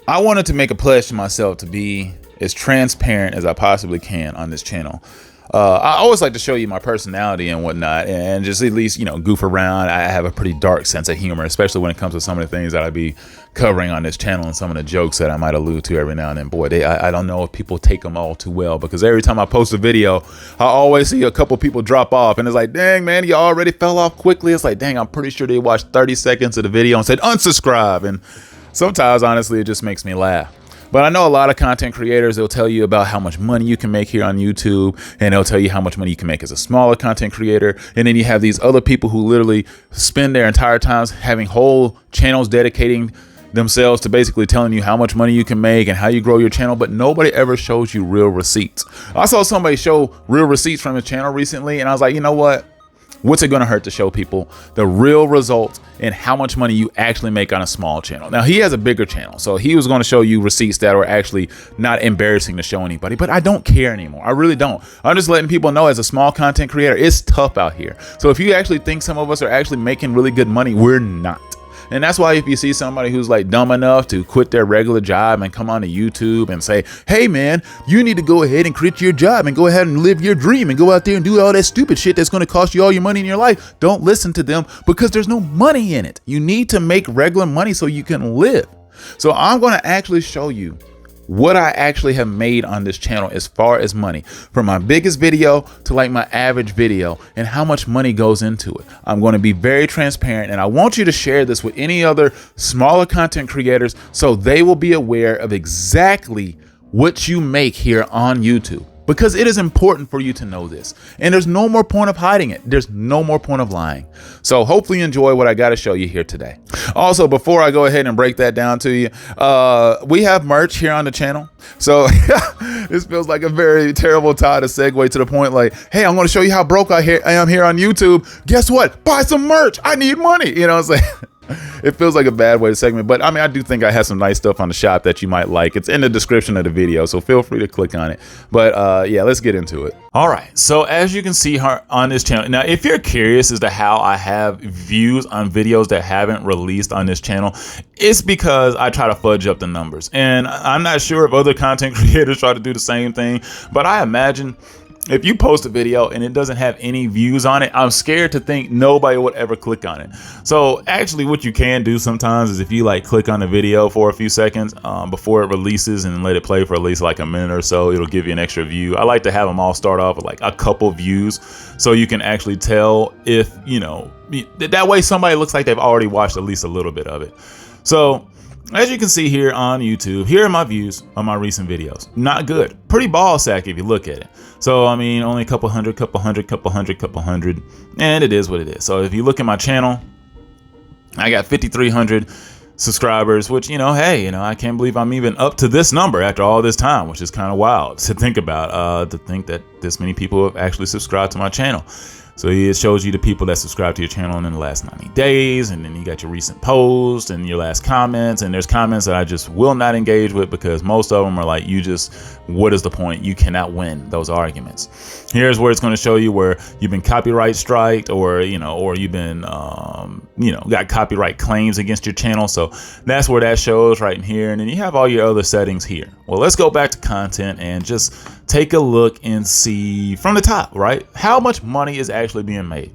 I wanted to make a pledge to myself to be as transparent as I possibly can on this channel. I always like to show you my personality and whatnot, and just at least, goof around. I have a pretty dark sense of humor, especially when it comes to some of the things that I be covering on this channel and some of the jokes that I might allude to every now and then. Boy, I don't know if people take them all too well, because every time I post a video, I always see a couple people drop off, and it's like, dang, man, you already fell off quickly. It's like, dang, I'm pretty sure they watched 30 seconds of the video and said unsubscribe. And sometimes, honestly, it just makes me laugh. But I know a lot of content creators, they'll tell you about how much money you can make here on YouTube, and they'll tell you how much money you can make as a smaller content creator. And then you have these other people who literally spend their entire times having whole channels dedicating themselves to basically telling you how much money you can make and how you grow your channel, but nobody ever shows you real receipts. I saw somebody show real receipts from his channel recently, and I was like, you know what? What's it going to hurt to show people the real results and how much money you actually make on a small channel? Now, he has a bigger channel, so he was going to show you receipts that are actually not embarrassing to show anybody, but I don't care anymore. I really don't. I'm just letting people know, as a small content creator, it's tough out here. So if you actually think some of us are actually making really good money, we're not. And that's why if you see somebody who's like dumb enough to quit their regular job and come onto YouTube and say, hey man, you need to go ahead and quit your job and go ahead and live your dream and go out there and do all that stupid shit that's going to cost you all your money in your life, don't listen to them, because there's no money in it. You need to make regular money so you can live. So I'm going to actually show you what I actually have made on this channel as far as money, from my biggest video to like my average video, and how much money goes into it. I'm going to be very transparent, and I want you to share this with any other smaller content creators so they will be aware of exactly what you make here on YouTube, because it is important for you to know this, and there's no more point of hiding it. There's no more point of lying. So hopefully you enjoy what I got to show you here today. Also, before I go ahead and break that down to you, we have merch here on the channel. So this feels like a very terrible time to segue to the point like, hey, I'm going to show you how broke I am here on YouTube. Guess what? Buy some merch. I need money. You know what I'm saying? It feels like a bad way to segment, but I mean, I do think I have some nice stuff on the shop that you might like. It's in the description of the video, so feel free to click on it. But yeah, let's get into it. All right, so as you can see on this channel, now if you're curious as to how I have views on videos that haven't released on this channel, it's because I try to fudge up the numbers. And I'm not sure if other content creators try to do the same thing, but I imagine if you post a video and it doesn't have any views on it, I'm scared to think nobody would ever click on it. So actually what you can do sometimes is if you like click on the video for a few seconds before it releases and let it play for at least like a minute or so, it'll give you an extra view. I like to have them all start off with like a couple views so you can actually tell if, that way somebody looks like they've already watched at least a little bit of it. So as you can see here on YouTube, here are my views on my recent videos. Not good. Pretty ball sack if you look at it. So, I mean, only a couple hundred, and it is what it is. So if you look at my channel, I got 5,300 subscribers, which, hey, I can't believe I'm even up to this number after all this time, which is kind of wild to think about, to think that this many people have actually subscribed to my channel. So it shows you the people that subscribe to your channel in the last 90 days, and then you got your recent posts and your last comments, and there's comments that I just will not engage with because most of them are like, what is the point? You cannot win those arguments. Here's where it's going to show you where you've been copyright striked, or you've been got copyright claims against your channel. So that's where that shows right in here, and then you have all your other settings here. Well, let's go back to content and just take a look and see from the top, right? How much money is actually being made.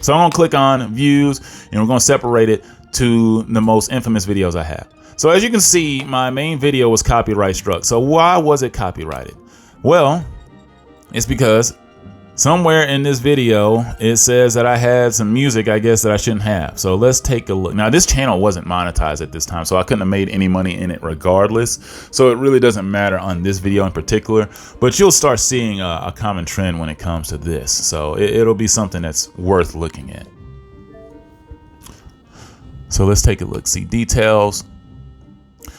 So I'm gonna click on views, and we're gonna separate it to the most infamous videos I have. So as you can see, my main video was copyright struck. So why was it copyrighted? Well, it's because somewhere in this video, it says that I had some music, I guess, that I shouldn't have. So let's take a look. Now, this channel wasn't monetized at this time, so I couldn't have made any money in it regardless. So it really doesn't matter on this video in particular, but you'll start seeing a common trend when it comes to this. So it'll be something that's worth looking at. So let's take a look, see details.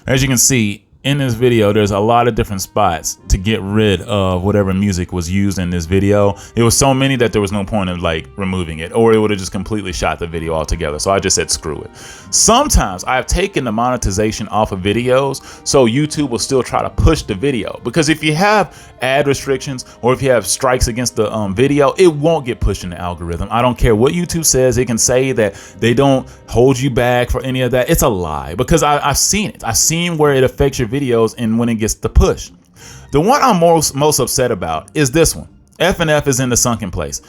As you can see, in this video, there's a lot of different spots to get rid of whatever music was used in this video. It was so many that there was no point of like removing it, or it would have just completely shot the video altogether. So I just said screw it. Sometimes I have taken the monetization off of videos so YouTube will still try to push the video, because if you have ad restrictions or if you have strikes against the video, it won't get pushed in the algorithm. I don't care what YouTube says. It can say that they don't hold you back for any of that. It's a lie, because I've seen it. I've seen where it affects your videos and when it gets the push. The one I'm most upset about is this one. F&F is in the sunken place.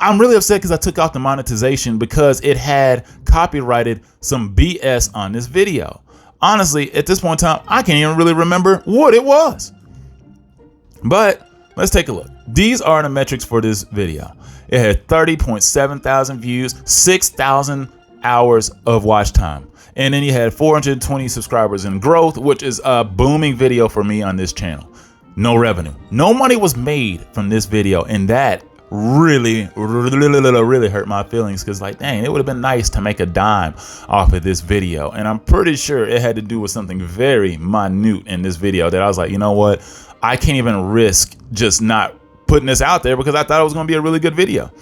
I'm really upset because I took out the monetization because it had copyrighted some BS on this video. Honestly, at this point in time, I can't even really remember what it was. But let's take a look. These are the metrics for this video. It had 30.7 thousand views, 6,000 hours of watch time. And then you had 420 subscribers in growth, which is a booming video for me on this channel. No revenue. No money was made from this video. And that really hurt my feelings, because like, dang, it would have been nice to make a dime off of this video. And I'm pretty sure it had to do with something very minute in this video that I was like, you know what? I can't even risk just not putting this out there because I thought it was going to be a really good video.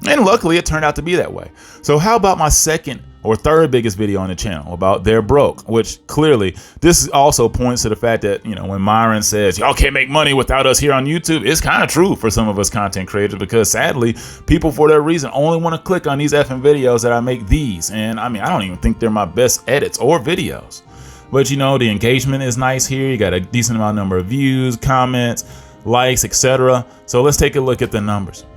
And luckily it turned out to be that way. So how about my second or third biggest video on the channel about They're Broke, which clearly this also points to the fact that, you know, when Myron says y'all can't make money without us here on YouTube, it's kind of true for some of us content creators, because sadly people for that reason only want to click on these effing videos that I make these. And I mean, I don't even think they're my best edits or videos, but you know, the engagement is nice here. You got a decent amount number of views, comments, likes, etc. So let's take a look at the numbers.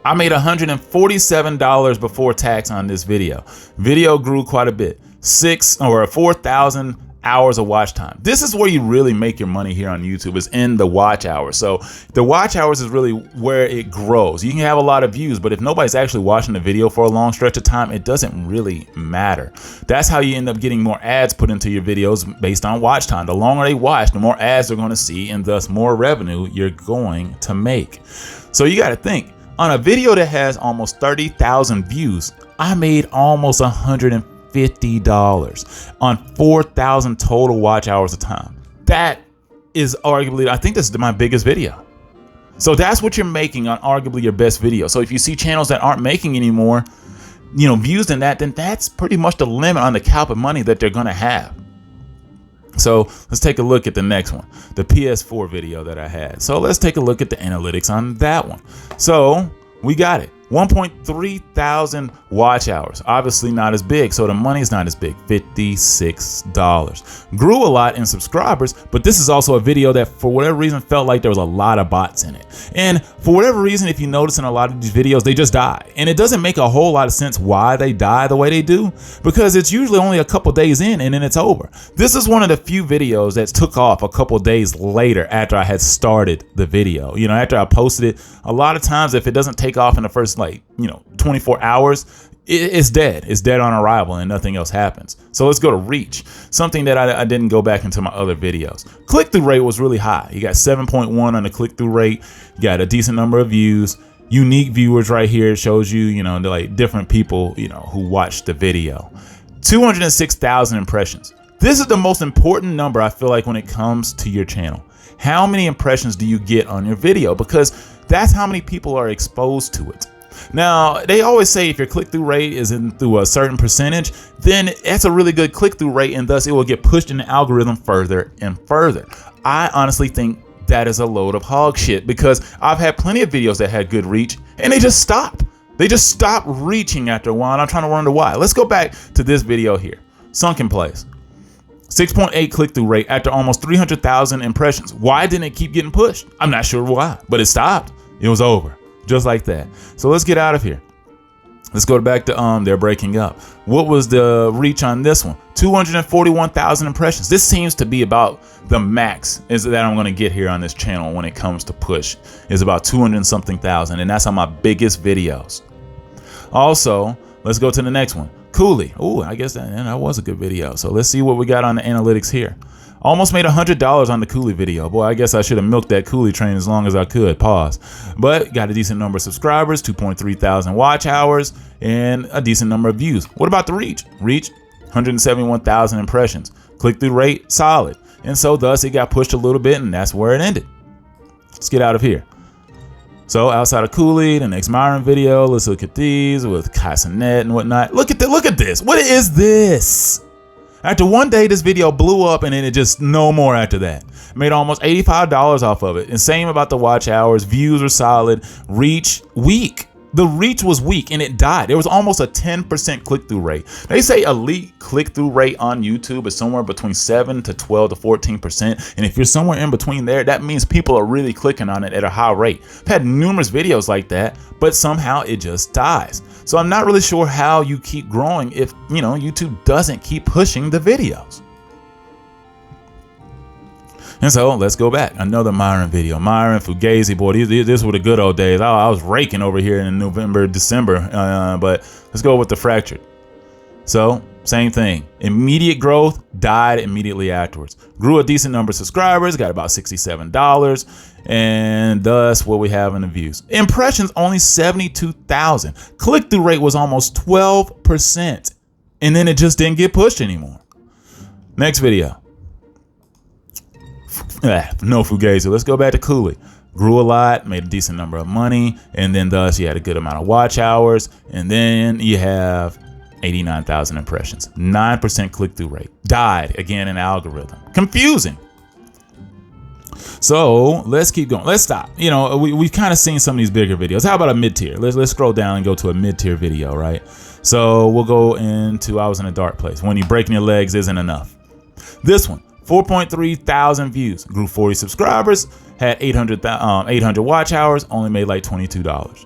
I made $147 before tax on this video. Video grew quite a bit. 4,000 hours of watch time. This is where you really make your money here on YouTube, is in the watch hours. So the watch hours is really where it grows. You can have a lot of views, but if nobody's actually watching the video for a long stretch of time, it doesn't really matter. That's how you end up getting more ads put into your videos based on watch time. The longer they watch, the more ads they're going to see, and thus more revenue you're going to make. So you got to think, on a video that has almost 30,000 views, I made almost $150 on 4,000 total watch hours of time. That is arguably, I think this is my biggest video. So that's what you're making on arguably your best video. So if you see channels that aren't making any more, you know, views than that, then that's pretty much the limit on the cap of money that they're gonna have. So let's take a look at the next one, the PS4 video that I had. So let's take a look at the analytics on that one. So we got it. 1.3 thousand watch hours. Obviously not as big, so the money's not as big. $56. Grew a lot in subscribers, but this is also a video that for whatever reason felt like there was a lot of bots in it. And for whatever reason, if you notice in a lot of these videos, they just die. And it doesn't make a whole lot of sense why they die the way they do, because it's usually only a couple days in and then it's over. This is one of the few videos that took off a couple days later after I had started the video. You know, after I posted it, a lot of times if it doesn't take off in the first 24 hours, it's dead. It's dead on arrival and nothing else happens. So let's go to reach, something that I didn't go back into my other videos. Click-through rate was really high. You got 7.1 on the click-through rate. You got a decent number of views. Unique viewers right here. It shows you, you know, like different people, you know, who watched the video. 206,000 impressions. This is the most important number I feel like when it comes to your channel. How many impressions do you get on your video? Because that's how many people are exposed to it. Now, they always say if your click-through rate is through a certain percentage, then that's a really good click-through rate, and thus it will get pushed in the algorithm further and further. I honestly think that is a load of hog shit, because I've had plenty of videos that had good reach and they just stop. They just stop reaching after a while, and I'm trying to wonder why. Let's go back to this video here. Sunken Place. 6.8 click-through rate after almost 300,000 impressions. Why didn't it keep getting pushed? I'm not sure why, but it stopped. It was over. Just like that. So let's get out of here. Let's go back to They're Breaking Up. What was the reach on this one? 241,000 impressions. This seems to be about the max is that I'm going to get here on this channel when it comes to push. Is about 200 something thousand, and that's on my biggest videos. Also, let's go to the next one. Cooley. Oh, I guess that was a good video. So let's see what we got on the analytics here. Almost made $100 on the Cooley video. Boy, I guess I should have milked that Cooley train as long as I could. Pause. But got a decent number of subscribers, 2.3 thousand watch hours, and a decent number of views. What about the reach? Reach, 171,000 impressions. Click-through rate, solid. And so thus it got pushed a little bit, and that's where it ended. Let's get out of here. So outside of Cooley, the next Myron video, let's look at these with Casanet and whatnot. Look at this. What is this? After one day, this video blew up, and then it just no more after that. Made almost $85 off of it. And same about the watch hours. Views were solid. Reach, weak. The reach was weak, and it died. There was almost a 10% click-through rate. They say elite click-through rate on YouTube is somewhere between 7 to 12 to 14%. And if you're somewhere in between there, that means people are really clicking on it at a high rate. I've had numerous videos like that, but somehow it just dies. So I'm not really sure how you keep growing if, YouTube doesn't keep pushing the videos. And so let's go back. Another Myron video. Myron, Fugazi, boy, these were the good old days. I was raking over here in November, December, but let's go with the Fractured. So same thing. Immediate growth, died immediately afterwards. Grew a decent number of subscribers, got about $67, and thus what we have in the views. Impressions, only 72,000. Click-through rate was almost 12%, and then it just didn't get pushed anymore. Next video. No Fugazi. Let's go back to Cooley. Grew a lot, made a decent number of money, and then thus you had a good amount of watch hours, and then you have 89,000 impressions. 9% click-through rate. Died again in algorithm. Confusing. So let's keep going. Let's stop. We've kind of seen some of these bigger videos. How about a mid-tier? Let's scroll down and go to a mid-tier video, right? So we'll go into I Was in a Dark Place. When you breaking your legs isn't enough. This one. 4.3 thousand views, grew 40 subscribers, had 800 watch hours, only made like $22.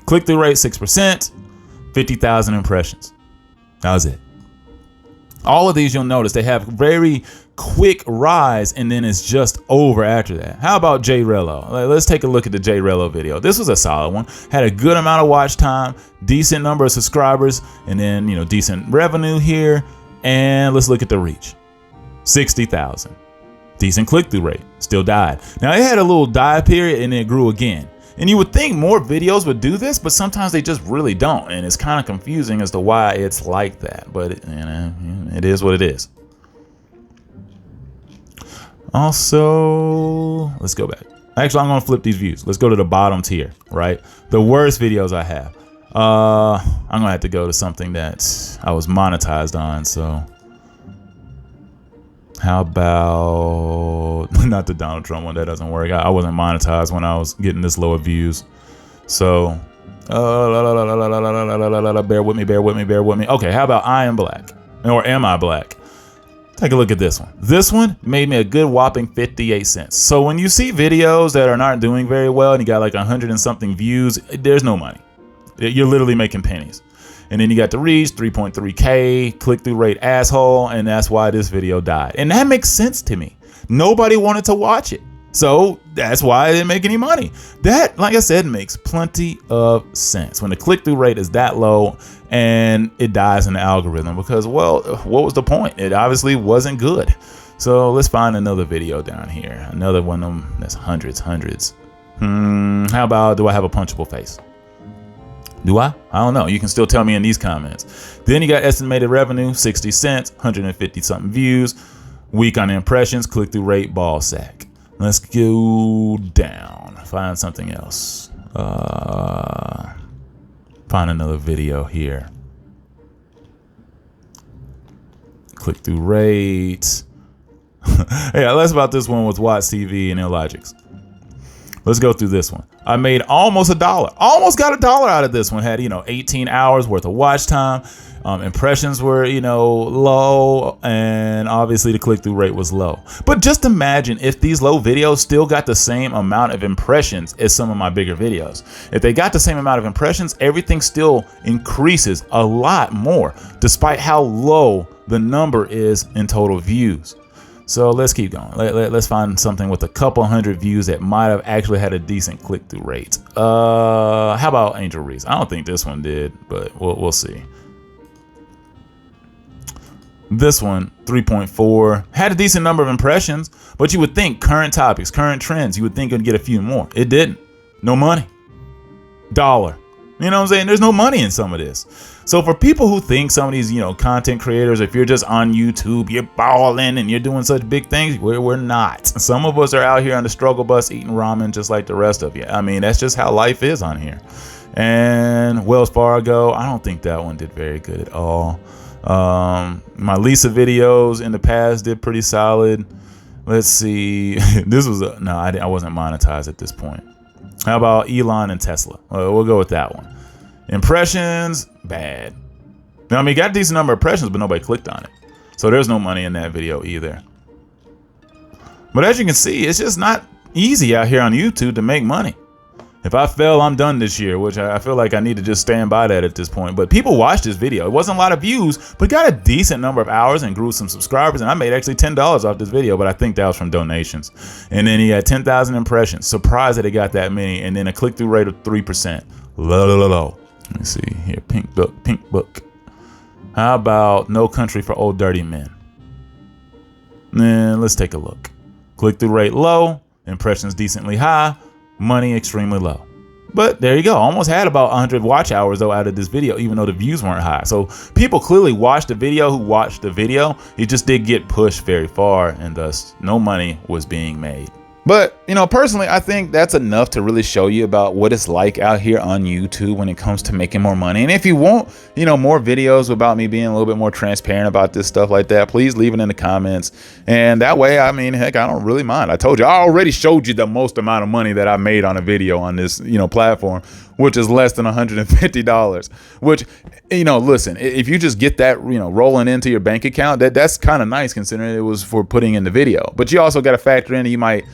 Click-through rate 6%, 50,000 impressions. That was it. All of these, you'll notice they have very quick rise, and then it's just over after that. How about J Rello? Let's take a look at the J Rello video. This was a solid one. Had a good amount of watch time, decent number of subscribers, and then decent revenue here. And let's look at the reach. 60,000. Decent click-through rate. Still died. Now it had a little die period and it grew again. And you would think more videos would do this, but sometimes they just really don't. And it's kind of confusing as to why it's like that. But it is what it is. Also, let's go back. Actually, I'm going to flip these views. Let's go to the bottom tier, right? The worst videos I have. I'm going to have to go to something that I was monetized on, so... How about not the Donald Trump one? That doesn't work. I wasn't monetized when I was getting this low of views. So bear with me. Okay, how about I Am Black? Or Am I Black? Take a look at this one. This one made me a good whopping 58 cents. So when you see videos that are not doing very well and you got like 100 and something views, there's no money. You're literally making pennies. And then you got the reach, 3.3K, click-through rate asshole, and that's why this video died. And that makes sense to me. Nobody wanted to watch it. So that's why I didn't make any money. That, like I said, makes plenty of sense. When the click-through rate is that low and it dies in the algorithm because, well, what was the point? It obviously wasn't good. So let's find another video down here. Another one of them that's hundreds. How about, do I have a punchable face? Do I? I don't know. You can still tell me in these comments. Then you got estimated revenue, 60 cents, 150 something views, weak on impressions, click-through rate, ball sack. Let's go down. Find something else. Find another video here. Click-through rate. Yeah, let's about this one with Watts TV and Illogics. Let's go through this one. I made almost $1. Almost got $1 out of this one. Had, 18 hours worth of watch time. Impressions were, low, and obviously the click-through rate was low. But just imagine if these low videos still got the same amount of impressions as some of my bigger videos. If they got the same amount of impressions, everything still increases a lot more, despite how low the number is in total views. So let's keep going. Let's find something with a couple hundred views that might have actually had a decent click-through rate. How about Angel Reese? I don't think this one did, but we'll see. This one, 3.4, had a decent number of impressions, but you would think current topics, current trends, you would think it'd get a few more. It didn't. No money. $1. You know what I'm saying? There's no money in some of this. So for people who think some of these, content creators, if you're just on YouTube, you're balling and you're doing such big things, we're not. Some of us are out here on the struggle bus eating ramen just like the rest of you. I mean, that's just how life is on here. And Wells Fargo, I don't think that one did very good at all. My Lisa videos in the past did pretty solid. Let's see. This was I wasn't monetized at this point. How about Elon and Tesla? We'll go with that one. Impressions, bad. I mean, got a decent number of impressions, but nobody clicked on it. So there's no money in that video either. But as you can see, it's just not easy out here on YouTube to make money. If I fail, I'm done this year, which I feel like I need to just stand by that at this point. But people watched this video. It wasn't a lot of views, but got a decent number of hours and grew some subscribers. And I made actually $10 off this video, but I think that was from donations. And then he had 10,000 impressions. Surprised that it got that many. And then a click-through rate of 3%. Low. Let me see here. Pink book. How about No Country for Old Dirty Men? Let's take a look. Click-through rate low. Impressions decently high. Money extremely low. But there you go. Almost had about 100 watch hours though out of this video, even though the views weren't high. So people clearly watched the video who watched the video. It just did get pushed very far, and thus no money was being made. But, personally, I think that's enough to really show you about what it's like out here on YouTube when it comes to making more money. And if you want, more videos about me being a little bit more transparent about this stuff like that, please leave it in the comments. And that way, I mean, heck, I don't really mind. I told you, I already showed you the most amount of money that I made on a video on this, platform, which is less than $150, which, listen, if you just get that, rolling into your bank account, that's kind of nice considering it was for putting in the video. But you also got to factor in, you might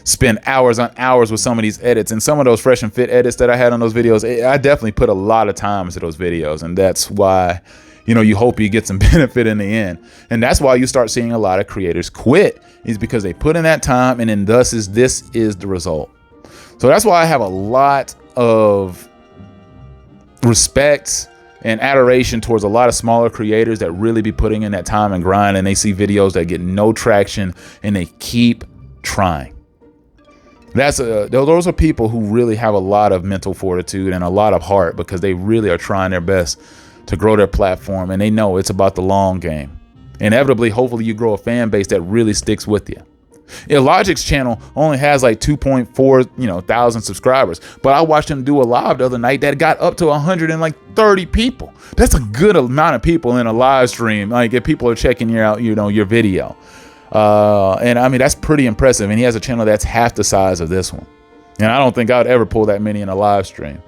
spend hours on hours with some of these edits, and some of those fresh and fit edits that I had on those videos, I definitely put a lot of time into those videos. And that's why, you hope you get some benefit in the end. And that's why you start seeing a lot of creators quit, is because they put in that time, and then this is the result. So that's why I have a lot of respect and adoration towards a lot of smaller creators that really be putting in that time and grind, and they see videos that get no traction and they keep trying. Those are people who really have a lot of mental fortitude and a lot of heart, because they really are trying their best to grow their platform, and they know it's about the long game. Inevitably, hopefully you grow a fan base that really sticks with you. Illogic's channel only has like 2.4 thousand subscribers, but I watched him do a live the other night that got up to 130 people. That's a good amount of people in a live stream. Like, if people are checking your video. And I mean, that's pretty impressive. And he has a channel that's half the size of this one. And I don't think I would ever pull that many in a live stream.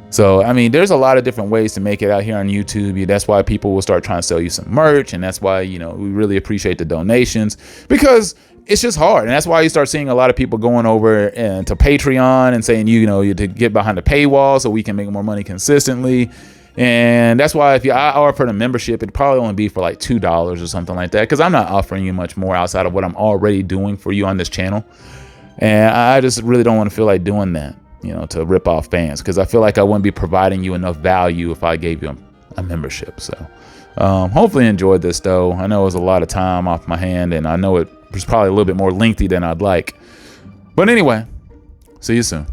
So, I mean, there's a lot of different ways to make it out here on YouTube. That's why people will start trying to sell you some merch. And that's why, we really appreciate the donations, because it's just hard. And that's why you start seeing a lot of people going over to Patreon and saying, you to get behind the paywall so we can make more money consistently. And that's why if I offer a membership, it'd probably only be for like $2 or something like that, because I'm not offering you much more outside of what I'm already doing for you on this channel. And I just really don't want to feel like doing that, to rip off fans, because I feel like I wouldn't be providing you enough value if I gave you a membership. So hopefully you enjoyed this, though. I know it was a lot of time off my hand, and I know it was probably a little bit more lengthy than I'd like. But anyway, see you soon.